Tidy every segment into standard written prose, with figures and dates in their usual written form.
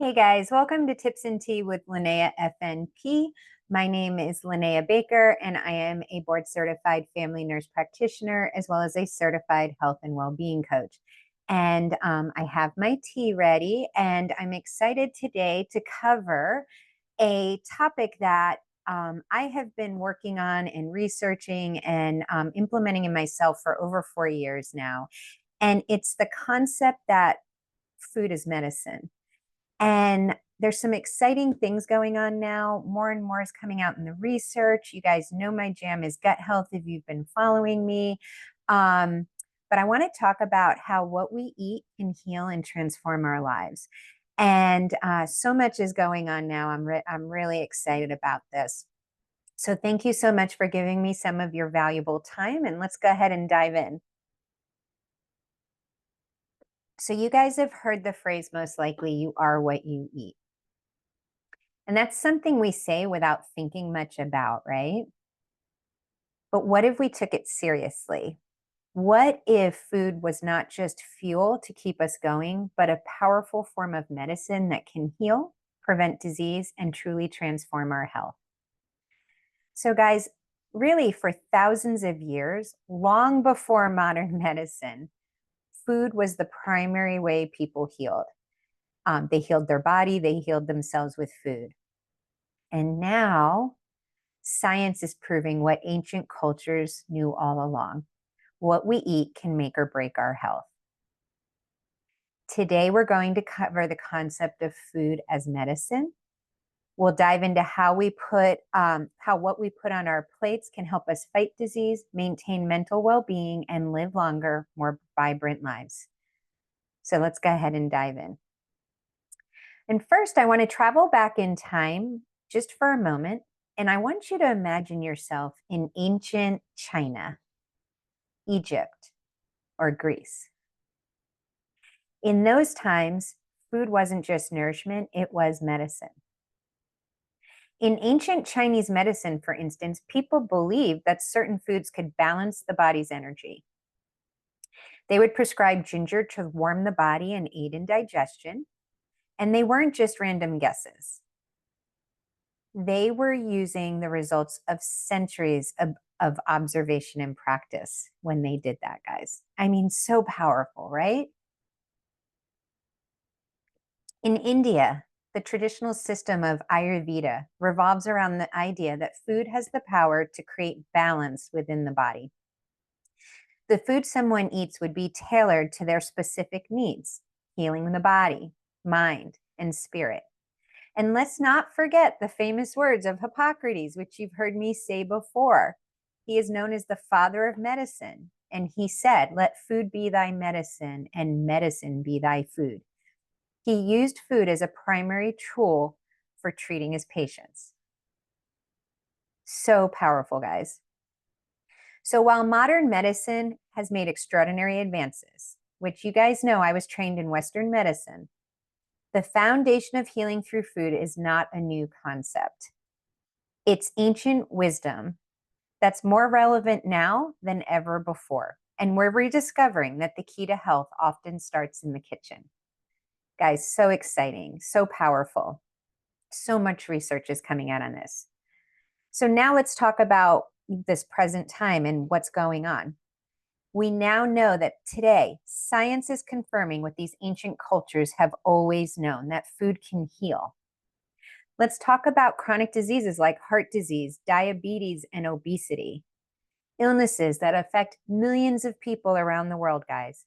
Hey guys, welcome to Tips and Tea with Linnea FNP. My name is Linnea Baker, and I am a board certified family nurse practitioner as well as a certified health and well-being coach. And I have my tea ready, and I'm excited today to cover a topic that I have been working on and researching and implementing in myself for over 4 years now. And it's the concept that food is medicine. And there's some exciting things going on now. More and more is coming out in the research. You guys know my jam is gut health if you've been following me. But I want to talk about how what we eat can heal and transform our lives. And so much is going on now. I'm really excited about this. So thank you so much for giving me some of your valuable time. And let's go ahead and dive in. So you guys have heard the phrase, most likely, you are what you eat. And that's something we say without thinking much about, right? But what if we took it seriously? What if food was not just fuel to keep us going, but a powerful form of medicine that can heal, prevent disease, and truly transform our health? So, guys, really, for thousands of years, long before modern medicine, food was the primary way people healed. They healed their body, they healed themselves with food. And now science is proving what ancient cultures knew all along. What we eat can make or break our health. Today, we're going to cover the concept of food as medicine. We'll dive into how what we put on our plates can help us fight disease, maintain mental well-being, and live longer, more vibrant lives. So let's go ahead and dive in. And first, I want to travel back in time just for a moment. And I want you to imagine yourself in ancient China, Egypt, or Greece. In those times, food wasn't just nourishment, it was medicine. In ancient Chinese medicine, for instance, people believed that certain foods could balance the body's energy. They would prescribe ginger to warm the body and aid in digestion. And they weren't just random guesses. They were using the results of centuries of observation and practice when they did that, guys. I mean, so powerful, right? In India, the traditional system of Ayurveda revolves around the idea that food has the power to create balance within the body. The food someone eats would be tailored to their specific needs, healing the body, mind, and spirit. And let's not forget the famous words of Hippocrates, which you've heard me say before. He is known as the father of medicine. And he said, "Let food be thy medicine and medicine be thy food." He used food as a primary tool for treating his patients. So powerful, guys. So while modern medicine has made extraordinary advances, which you guys know I was trained in Western medicine, the foundation of healing through food is not a new concept. It's ancient wisdom that's more relevant now than ever before. And we're rediscovering that the key to health often starts in the kitchen. Guys, so exciting, so powerful. So much research is coming out on this. So now let's talk about this present time and what's going on. We now know that today, science is confirming what these ancient cultures have always known, that food can heal. Let's talk about chronic diseases like heart disease, diabetes, and obesity. Illnesses that affect millions of people around the world, guys.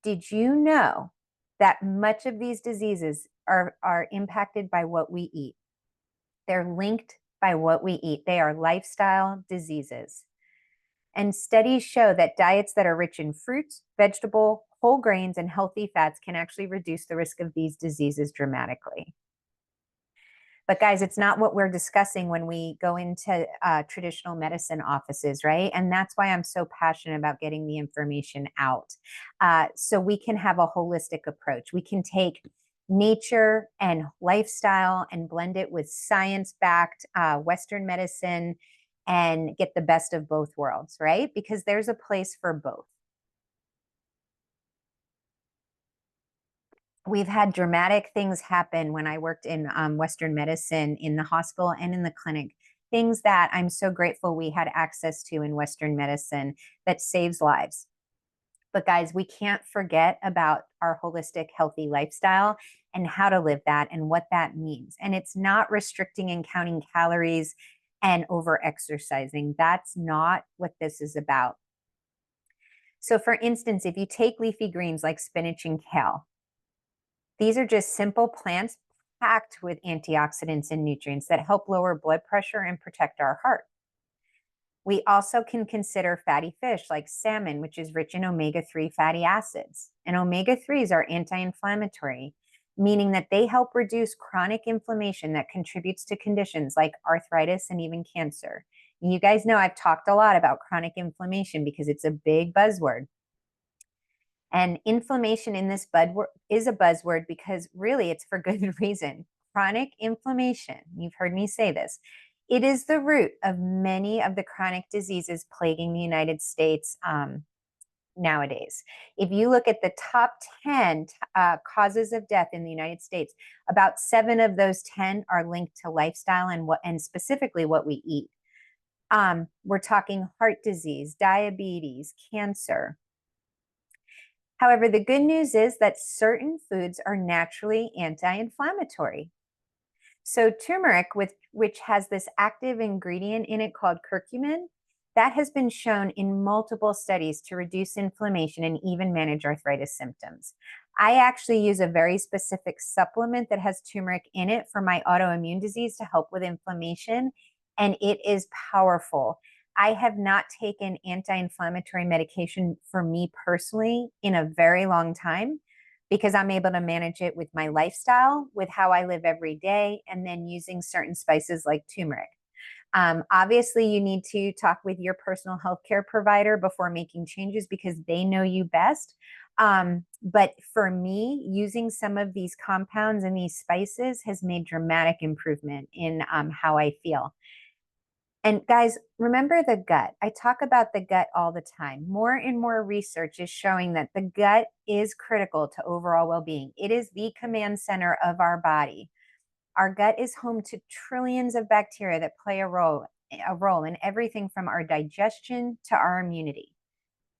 Did you know that much of these diseases are impacted by what we eat? They're linked by what we eat. They are lifestyle diseases. And studies show that diets that are rich in fruits, vegetable, whole grains, and healthy fats can actually reduce the risk of these diseases dramatically. But guys, it's not what we're discussing when we go into traditional medicine offices, right? And that's why I'm so passionate about getting the information out. So we can have a holistic approach. We can take nature and lifestyle and blend it with science-backed Western medicine and get the best of both worlds, right? Because there's a place for both. we've had dramatic things happen when I worked in Western medicine in the hospital and in the clinic. Things that I'm so grateful we had access to in Western medicine that saves lives. But guys, we can't forget about our holistic, healthy lifestyle and how to live that and what that means. And it's not restricting and counting calories and over exercising. That's not what this is about. So, for instance, if you take leafy greens like spinach and kale, these are just simple plants packed with antioxidants and nutrients that help lower blood pressure and protect our heart. We also can consider fatty fish like salmon, which is rich in omega-3 fatty acids. And omega-3s are anti-inflammatory, meaning that they help reduce chronic inflammation that contributes to conditions like arthritis and even cancer. And you guys know I've talked a lot about chronic inflammation because it's a big buzzword. And inflammation in this is a buzzword because really it's for good reason. Chronic inflammation, you've heard me say this, it is the root of many of the chronic diseases plaguing the United States nowadays. If you look at the top 10 causes of death in the United States, about 7 of those 10 are linked to lifestyle and specifically what we eat. We're talking heart disease, diabetes, cancer. However, the good news is that certain foods are naturally anti-inflammatory. So turmeric, which has this active ingredient in it called curcumin, that has been shown in multiple studies to reduce inflammation and even manage arthritis symptoms. I actually use a very specific supplement that has turmeric in it for my autoimmune disease to help with inflammation, and it is powerful. I have not taken anti-inflammatory medication for me personally in a very long time because I'm able to manage it with my lifestyle, with how I live every day, and then using certain spices like turmeric. Obviously, you need to talk with your personal healthcare provider before making changes because they know you best. But for me, using some of these compounds and these spices has made dramatic improvement in how I feel. And guys, remember the gut. I talk about the gut all the time. More and more research is showing that the gut is critical to overall well-being. It is the command center of our body. Our gut is home to trillions of bacteria that play a role in everything from our digestion to our immunity.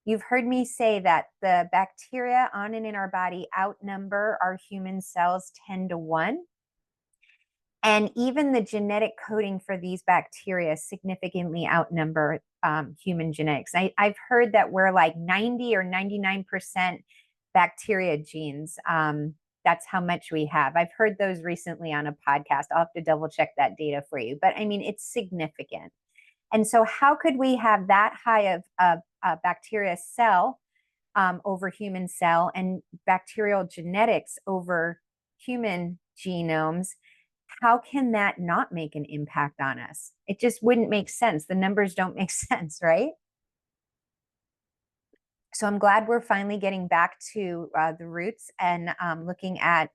You've heard me say that the bacteria on and in our body outnumber our human cells 10 to 1. And even the genetic coding for these bacteria significantly outnumber human genetics. I've heard that we're like 90 or 99% bacteria genes. That's how much we have. I've heard those recently on a podcast. I'll have to double check that data for you. But I mean, it's significant. And so how could we have that high of a bacteria cell over human cell and bacterial genetics over human genomes? How can that not make an impact on us? It just wouldn't make sense. The numbers don't make sense, right? So I'm glad we're finally getting back to the roots and looking at,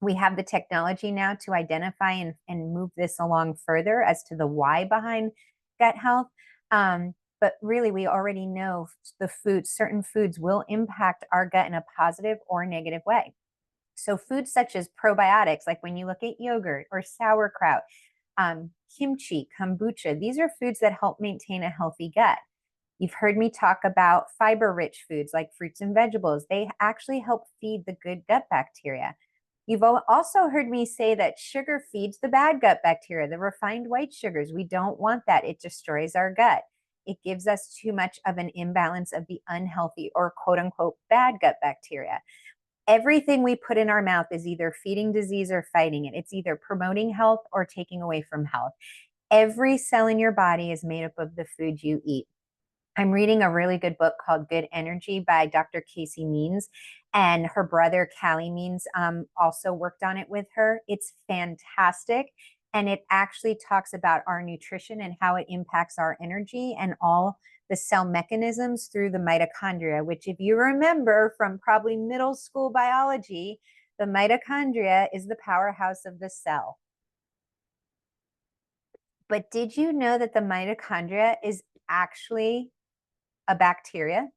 we have the technology now to identify and move this along further as to the why behind gut health. But really, we already know certain foods will impact our gut in a positive or negative way. So foods such as probiotics, like when you look at yogurt or sauerkraut, kimchi, kombucha, these are foods that help maintain a healthy gut. You've heard me talk about fiber-rich foods like fruits and vegetables. They actually help feed the good gut bacteria. You've also heard me say that sugar feeds the bad gut bacteria, the refined white sugars. We don't want that. It destroys our gut. It gives us too much of an imbalance of the unhealthy or quote unquote bad gut bacteria. Everything we put in our mouth is either feeding disease or fighting it. It's either promoting health or taking away from health. Every cell in your body is made up of the food you eat. I'm reading a really good book called Good Energy by Dr. Casey Means, and her brother Callie Means also worked on it with her. It's fantastic, and it actually talks about our nutrition and how it impacts our energy and all the cell mechanisms through the mitochondria, which if you remember from probably middle school biology, the mitochondria is the powerhouse of the cell. But did you know that the mitochondria is actually a bacteria?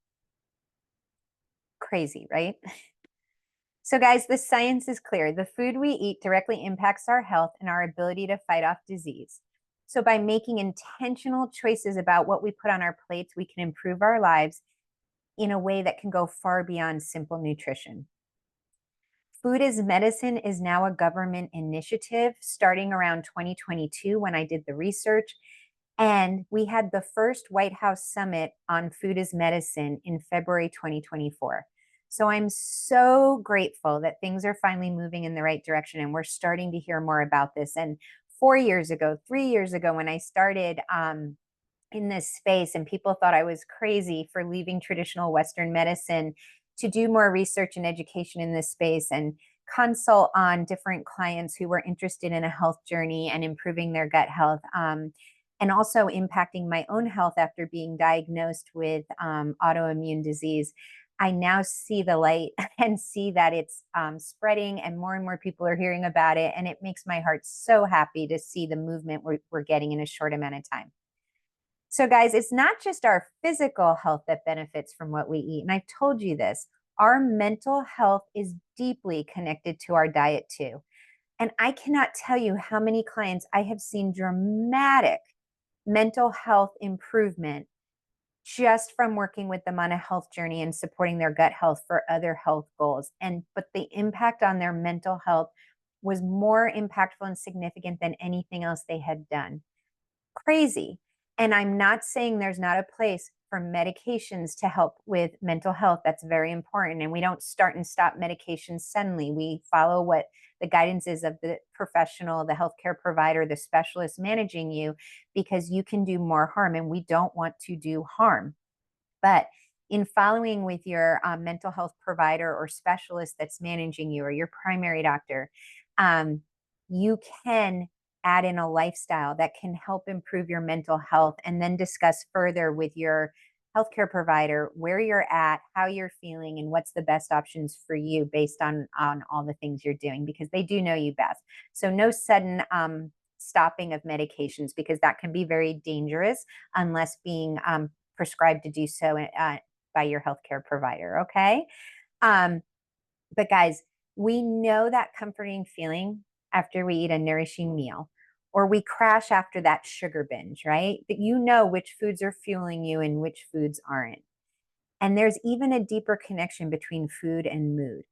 Crazy, right? So, guys, the science is clear. The food we eat directly impacts our health and our ability to fight off disease. So, by making intentional choices about what we put on our plates, we can improve our lives in a way that can go far beyond simple nutrition. Food as Medicine is now a government initiative starting around 2022 when I did the research. And we had the first White House summit on food as medicine in February 2024. So I'm so grateful that things are finally moving in the right direction and we're starting to hear more about this. And 4 years ago, 3 years ago, when I started in this space, and people thought I was crazy for leaving traditional Western medicine to do more research and education in this space and consult on different clients who were interested in a health journey and improving their gut health. And also impacting my own health after being diagnosed with autoimmune disease. I now see the light and see that it's spreading and more people are hearing about it. And it makes my heart so happy to see the movement we're getting in a short amount of time. So, guys, it's not just our physical health that benefits from what we eat. And I've told you this, our mental health is deeply connected to our diet too. And I cannot tell you how many clients I have seen dramatic mental health improvement just from working with them on a health journey and supporting their gut health for other health goals. But the impact on their mental health was more impactful and significant than anything else they had done. Crazy. And I'm not saying there's not a place for medications to help with mental health. That's very important. And we don't start and stop medications suddenly. We follow what the guidance is of the professional, the healthcare provider, the specialist managing you, because you can do more harm and we don't want to do harm. But in following with your mental health provider or specialist that's managing you or your primary doctor, you can add in a lifestyle that can help improve your mental health and then discuss further with your healthcare provider where you're at, how you're feeling, and what's the best options for you based on all the things you're doing, because they do know you best. So no sudden stopping of medications, because that can be very dangerous unless being prescribed to do so by your healthcare provider. Okay. But guys, we know that comforting feeling after we eat a nourishing meal, or we crash after that sugar binge, right? That you know which foods are fueling you and which foods aren't. And there's even a deeper connection between food and mood.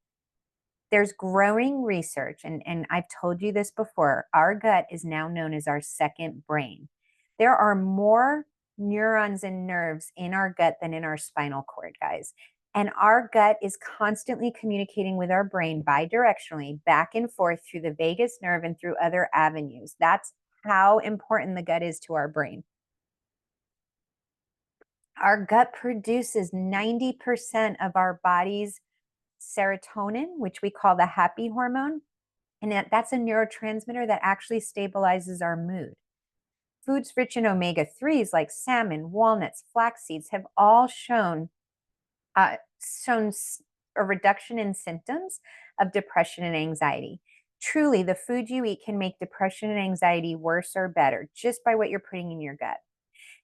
There's growing research, and I've told you this before, our gut is now known as our second brain. There are more neurons and nerves in our gut than in our spinal cord, guys. And our gut is constantly communicating with our brain bidirectionally, back and forth through the vagus nerve and through other avenues. That's how important the gut is to our brain. Our gut produces 90% of our body's serotonin, which we call the happy hormone. And that's a neurotransmitter that actually stabilizes our mood. Foods rich in omega 3s like salmon, walnuts, flax seeds have all shown a reduction in symptoms of depression and anxiety. Truly, the food you eat can make depression and anxiety worse or better just by what you're putting in your gut.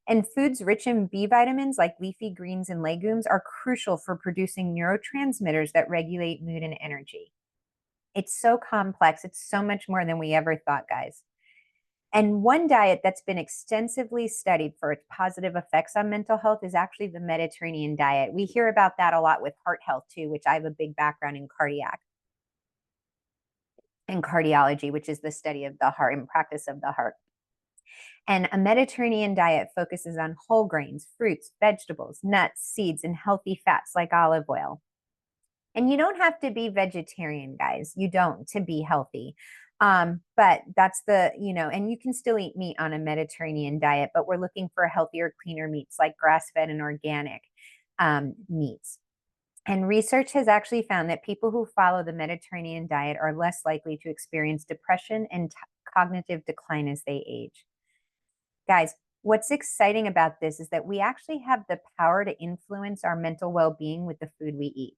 And foods rich in B vitamins like leafy greens and legumes are crucial for producing neurotransmitters that regulate mood and energy. It's so complex. It's so much more than we ever thought, guys. And one diet that's been extensively studied for its positive effects on mental health is actually the Mediterranean diet. We hear about that a lot with heart health too, which I have a big background in cardiac and cardiology, which is the study of the heart and practice of the heart. And a Mediterranean diet focuses on whole grains, fruits, vegetables, nuts, seeds, and healthy fats like olive oil. And you don't have to be vegetarian, guys. You don't, to be healthy. But that's and you can still eat meat on a Mediterranean diet, but we're looking for healthier, cleaner meats like grass-fed and organic meats. And research has actually found that people who follow the Mediterranean diet are less likely to experience depression and cognitive decline as they age. Guys, what's exciting about this is that we actually have the power to influence our mental well-being with the food we eat.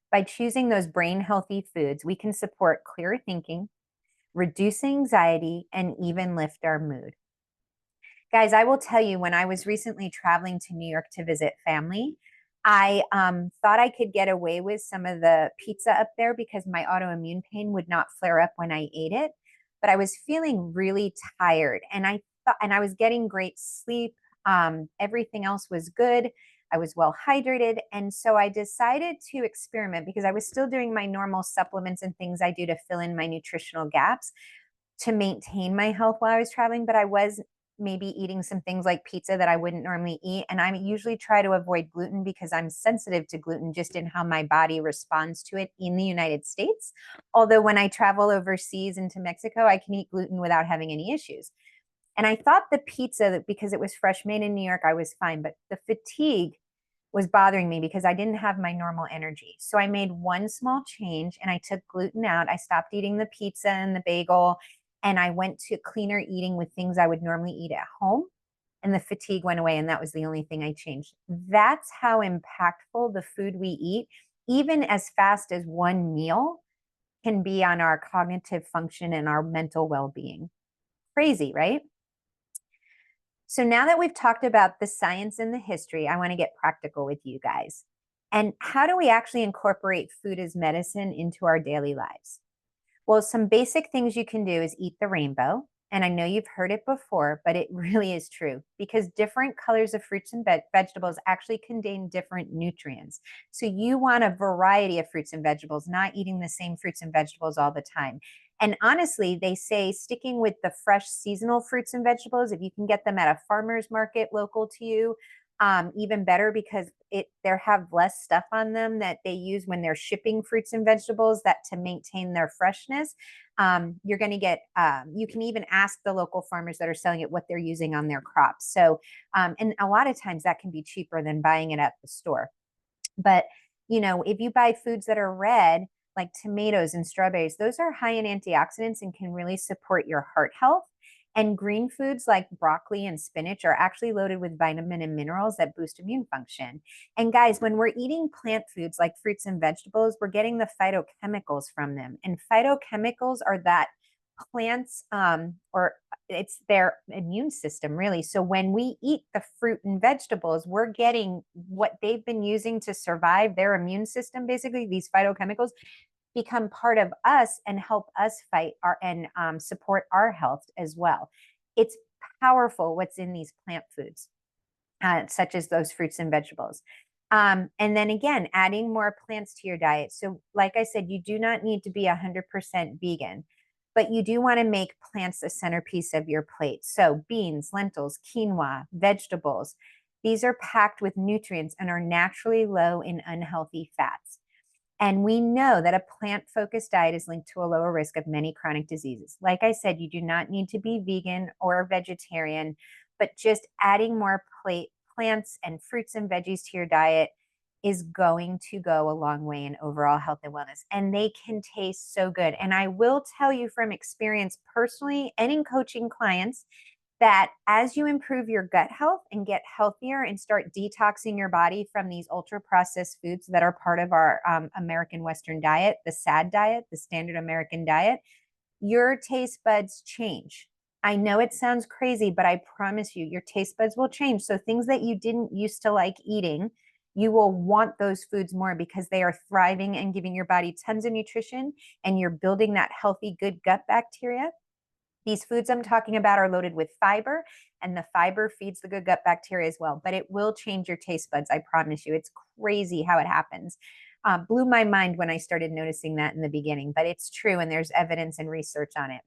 By choosing those brain healthy foods, we can support clear thinking, reduce anxiety, and even lift our mood. Guys, I will tell you, when I was recently traveling to New York to visit family, I thought I could get away with some of the pizza up there because my autoimmune pain would not flare up when I ate it. But I was feeling really tired, and I thought, and I was getting great sleep. Everything else was good. I was well hydrated. And so I decided to experiment because I was still doing my normal supplements and things I do to fill in my nutritional gaps to maintain my health while I was traveling, but I was maybe eating some things like pizza that I wouldn't normally eat. And I usually try to avoid gluten because I'm sensitive to gluten just in how my body responds to it in the United States. Although when I travel overseas into Mexico, I can eat gluten without having any issues. And I thought the pizza, because it was fresh made in New York, I was fine. But the fatigue was bothering me because I didn't have my normal energy. So I made one small change and I took gluten out. I stopped eating the pizza and the bagel, and I went to cleaner eating with things I would normally eat at home. And the fatigue went away, and that was the only thing I changed. That's how impactful the food we eat, even as fast as one meal, can be on our cognitive function and our mental well being. Crazy, right? So now that we've talked about the science and the history, I want to get practical with you guys. And how do we actually incorporate food as medicine into our daily lives? Well, some basic things you can do is eat the rainbow. And I know you've heard it before, but it really is true because different colors of fruits and vegetables actually contain different nutrients. So you want a variety of fruits and vegetables, not eating the same fruits and vegetables all the time. And honestly, they say sticking with the fresh seasonal fruits and vegetables, if you can get them at a farmer's market local to you, even better because they have less stuff on them that they use when they're shipping fruits and vegetables that to maintain their freshness. You're going to get, you can even ask the local farmers that are selling it what they're using on their crops. So, and a lot of times that can be cheaper than buying it at the store. But, you know, if you buy foods that are red, like tomatoes and strawberries, those are high in antioxidants and can really support your heart health. And green foods like broccoli and spinach are actually loaded with vitamin and minerals that boost immune function. And guys, when we're eating plant foods like fruits and vegetables, we're getting the phytochemicals from them. And phytochemicals are that plants or it's their immune system really. So when we eat the fruit and vegetables, we're getting what they've been using to survive their immune system. Basically, these phytochemicals become part of us and help us fight our and support our health as well. It's powerful what's in these plant foods, such as those fruits and vegetables. And then again, adding more plants to your diet. So, like I said, you do not need to be 100% vegan, but you do want to make plants a centerpiece of your plate. So, beans, lentils, quinoa, vegetables, these are packed with nutrients and are naturally low in unhealthy fats. And we know that a plant focused diet is linked to a lower risk of many chronic diseases. Like I said, you do not need to be vegan or vegetarian, but just adding more plants and fruits and veggies to your diet is going to go a long way in overall health and wellness. And they can taste so good. And I will tell you from experience personally and in coaching clients that as you improve your gut health and get healthier and start detoxing your body from these ultra processed foods that are part of our American Western diet, the SAD diet, the standard American diet, your taste buds change. I know it sounds crazy, but I promise you, your taste buds will change. So things that you didn't used to like eating, you will want those foods more because they are thriving and giving your body tons of nutrition and you're building that healthy, good gut bacteria. These foods I'm talking about are loaded with fiber, and the fiber feeds the good gut bacteria as well. But it will change your taste buds, I promise you. It's crazy how it happens. Blew my mind when I started noticing that in the beginning, but it's true, and there's evidence and research on it.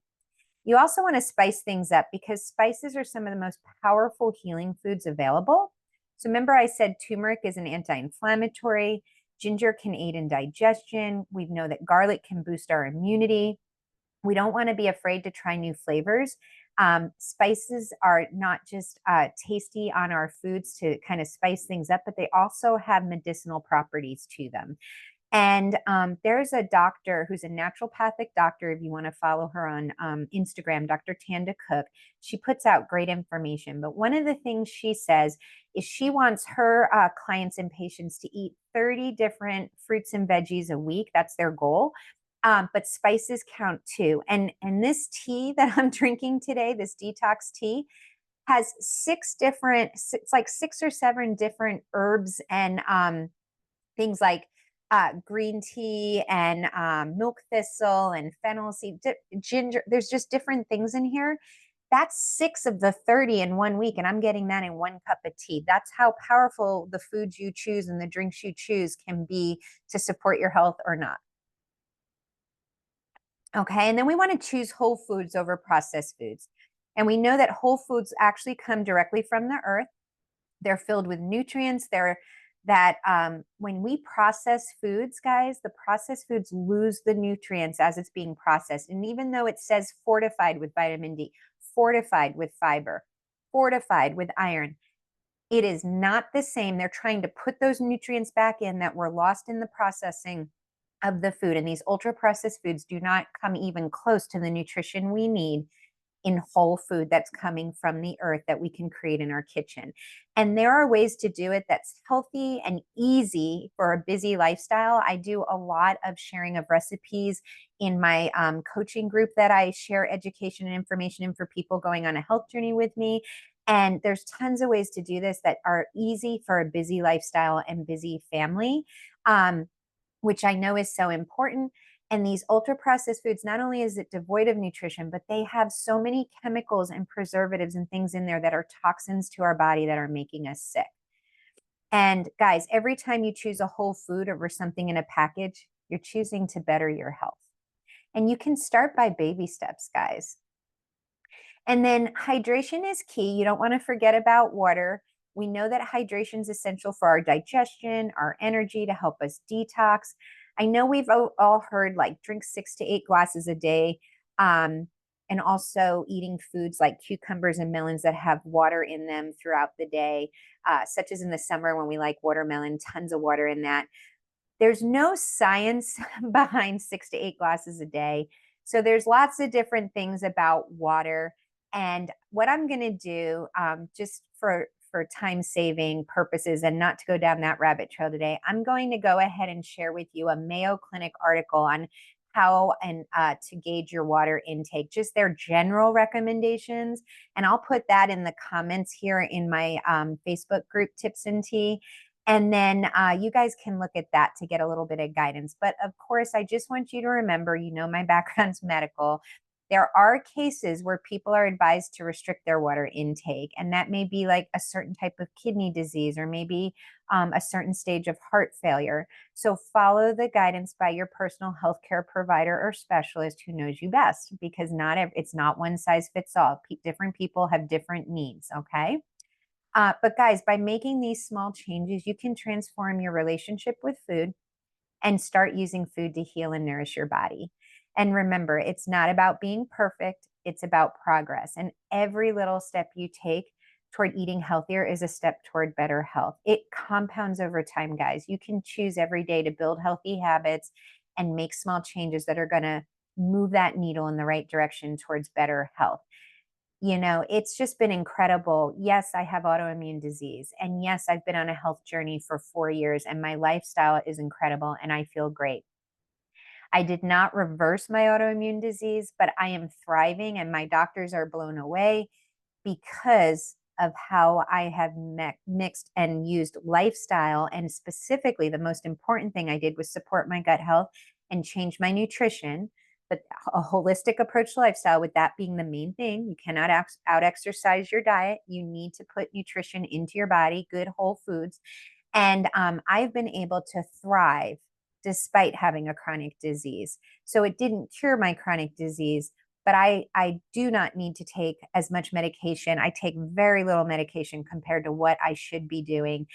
You also want to spice things up because spices are some of the most powerful healing foods available. So remember I said turmeric is an anti-inflammatory, ginger can aid in digestion. We know that garlic can boost our immunity. We don't want to be afraid to try new flavors. Spices are not just tasty on our foods to kind of spice things up, but they also have medicinal properties to them. And there's a doctor who's a naturopathic doctor. If you want to follow her on Instagram, Dr. Tanda Cook, she puts out great information. But one of the things she says is she wants her clients and patients to eat 30 different fruits and veggies a week. That's their goal. But spices count too. And this tea that I'm drinking today, this detox tea, has it's like 6 or 7 different herbs and things like green tea and milk thistle and fennel seed, ginger. There's just different things in here. That's 6 of the 30 in one week, and I'm getting that in 1 cup of tea. That's how powerful the foods you choose and the drinks you choose can be to support your health or not. Okay, and then we want to choose whole foods over processed foods. And we know that whole foods actually come directly from the earth. They're filled with nutrients. When we process foods, guys, the processed foods lose the nutrients as it's being processed. And even though it says fortified with vitamin D, fortified with fiber, fortified with iron, it is not the same. They're trying to put those nutrients back in that were lost in the processing of the food. And these ultra processed foods do not come even close to the nutrition we need in whole food that's coming from the earth that we can create in our kitchen. And there are ways to do it that's healthy and easy for a busy lifestyle. I do a lot of sharing of recipes in my coaching group that I share education and information in for people going on a health journey with me. And there's tons of ways to do this that are easy for a busy lifestyle and busy family, which I know is so important. And these ultra processed foods, not only is it devoid of nutrition, but they have so many chemicals and preservatives and things in there that are toxins to our body that are making us sick. And guys, every time you choose a whole food over something in a package, you're choosing to better your health. And you can start by baby steps, guys. And then hydration is key. You don't want to forget about water. We know that hydration is essential for our digestion, our energy, to help us detox. I know we've all heard like drink 6 to 8 glasses a day, and also eating foods like cucumbers and melons that have water in them throughout the day, such as in the summer when we like watermelon, tons of water in that. There's no science behind 6 to 8 glasses a day. So there's lots of different things about water. And what I'm going to do, just for time saving purposes and not to go down that rabbit trail today, I'm going to go ahead and share with you a Mayo Clinic article on how and to gauge your water intake, just their general recommendations. And I'll put that in the comments here in my Facebook group, Tips and Tea. And then you guys can look at that to get a little bit of guidance. But of course, I just want you to remember, you know, my background's medical. There are cases where people are advised to restrict their water intake, and that may be like a certain type of kidney disease or maybe a certain stage of heart failure. So follow the guidance by your personal healthcare provider or specialist who knows you best, because it's not one size fits all. Different people have different needs, okay? But guys, by making these small changes, you can transform your relationship with food and start using food to heal and nourish your body. And remember, it's not about being perfect, it's about progress. And every little step you take toward eating healthier is a step toward better health. It compounds over time, guys. You can choose every day to build healthy habits and make small changes that are going to move that needle in the right direction towards better health. You know, it's just been incredible. Yes, I have autoimmune disease. And yes, I've been on a health journey for 4 years, and my lifestyle is incredible and I feel great. I did not reverse my autoimmune disease, but I am thriving, and my doctors are blown away because of how I have mixed and used lifestyle. And specifically, the most important thing I did was support my gut health and change my nutrition, but a holistic approach to lifestyle, with that being the main thing. You cannot out exercise your diet. You need to put nutrition into your body, good whole foods. And I've been able to thrive despite having a chronic disease. So it didn't cure my chronic disease, but I do not need to take as much medication. I take very little medication compared to what I should be doing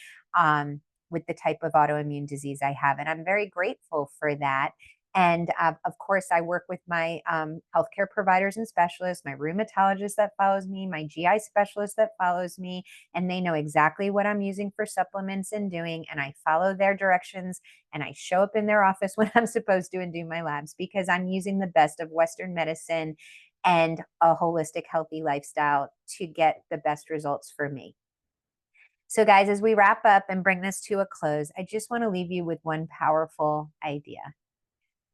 with the type of autoimmune disease I have. And I'm very grateful for that. And of course, I work with my healthcare providers and specialists, my rheumatologist that follows me, my GI specialist that follows me, and they know exactly what I'm using for supplements and doing. And I follow their directions, and I show up in their office when I'm supposed to and do my labs, because I'm using the best of Western medicine and a holistic, healthy lifestyle to get the best results for me. So, guys, as we wrap up and bring this to a close, I just want to leave you with one powerful idea.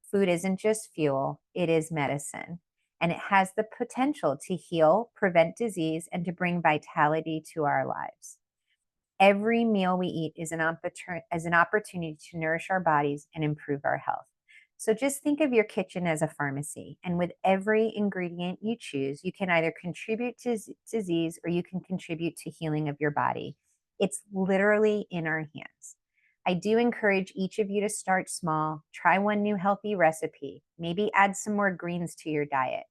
Food isn't just fuel, it is medicine. and it has the potential to heal, prevent disease, and to bring vitality to our lives. Every meal we eat is an opportunity to nourish our bodies and improve our health. So just think of your kitchen as a pharmacy. And with every ingredient you choose, you can either contribute to disease or you can contribute to healing of your body. It's literally in our hands. I do encourage each of you to start small, try one new healthy recipe, maybe add some more greens to your diet,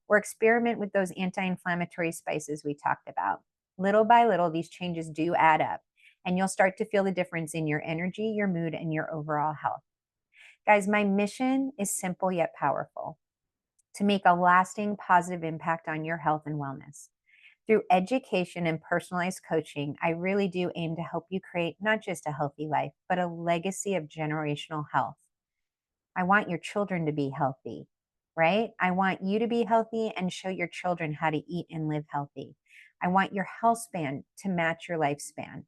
or experiment with those anti inflammatory spices we talked about. Little by little, these changes do add up, and you'll start to feel the difference in your energy, your mood, and your overall health. Guys, my mission is simple yet powerful: to make a lasting positive impact on your health and wellness. Through education and personalized coaching, I really do aim to help you create not just a healthy life, but a legacy of generational health. I want your children to be healthy, right? I want you to be healthy and show your children how to eat and live healthy. I want your health span to match your lifespan.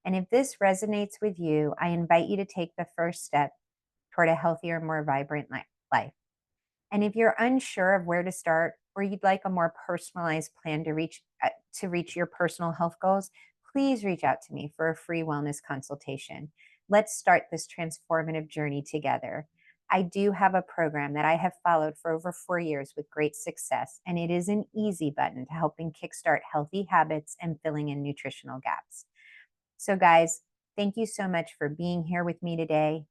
And if this resonates with you, I invite you to take the first step toward a healthier, more vibrant life. And if you're unsure of where to start, or you'd like a more personalized plan to reach your personal health goals, please reach out to me for a free wellness consultation. Let's start this transformative journey together. I do have a program that I have followed for over 4 years with great success, and it is an easy button to helping kickstart healthy habits and filling in nutritional gaps. So, guys, thank you so much for being here with me today.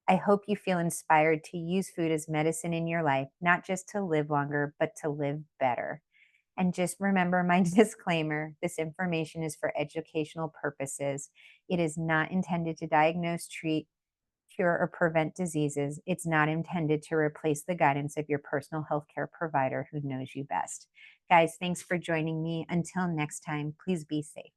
I hope you feel inspired to use food as medicine in your life, not just to live longer, but to live better. And just remember my disclaimer: this information is for educational purposes. It is not intended to diagnose, treat, cure, or prevent diseases. It's not intended to replace the guidance of your personal healthcare provider who knows you best. Guys, thanks for joining me. Until next time, please be safe.